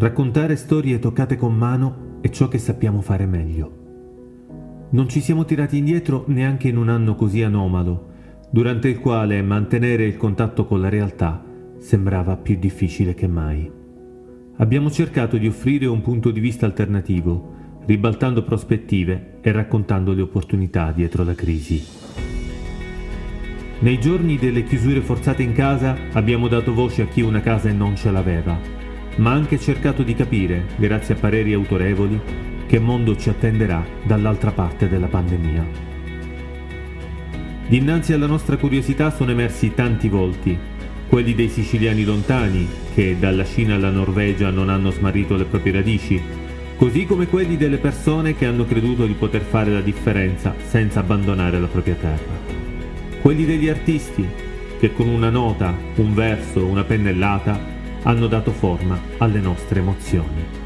Raccontare storie toccate con mano è ciò che sappiamo fare meglio. Non ci siamo tirati indietro neanche in un anno così anomalo, durante il quale mantenere il contatto con la realtà sembrava più difficile che mai. Abbiamo cercato di offrire un punto di vista alternativo, ribaltando prospettive e raccontando le opportunità dietro la crisi. Nei giorni delle chiusure forzate in casa abbiamo dato voce a chi una casa non ce l'aveva, ma anche cercato di capire, grazie a pareri autorevoli, che mondo ci attenderà dall'altra parte della pandemia. Dinanzi alla nostra curiosità sono emersi tanti volti, quelli dei siciliani lontani, che dalla Cina alla Norvegia non hanno smarrito le proprie radici, così come quelli delle persone che hanno creduto di poter fare la differenza senza abbandonare la propria terra. Quelli degli artisti, che con una nota, un verso, una pennellata, hanno dato forma alle nostre emozioni.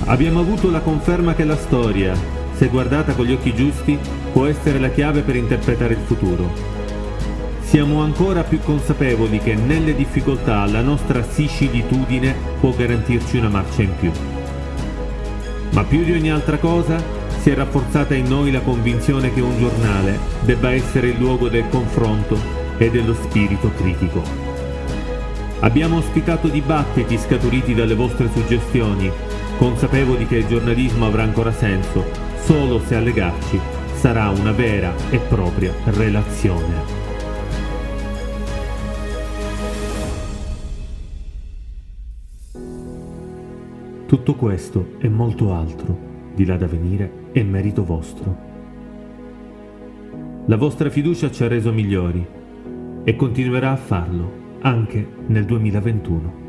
Abbiamo avuto la conferma che la storia, se guardata con gli occhi giusti, può essere la chiave per interpretare il futuro. Siamo ancora più consapevoli che nelle difficoltà la nostra sicilitudine può garantirci una marcia in più. Ma più di ogni altra cosa, si è rafforzata in noi la convinzione che un giornale debba essere il luogo del confronto e dello spirito critico. Abbiamo ospitato dibattiti scaturiti dalle vostre suggestioni, consapevoli che il giornalismo avrà ancora senso solo se a legarci sarà una vera e propria relazione. Tutto questo e molto altro, di là da venire, è merito vostro. La vostra fiducia ci ha reso migliori e continuerà a farlo anche nel 2021.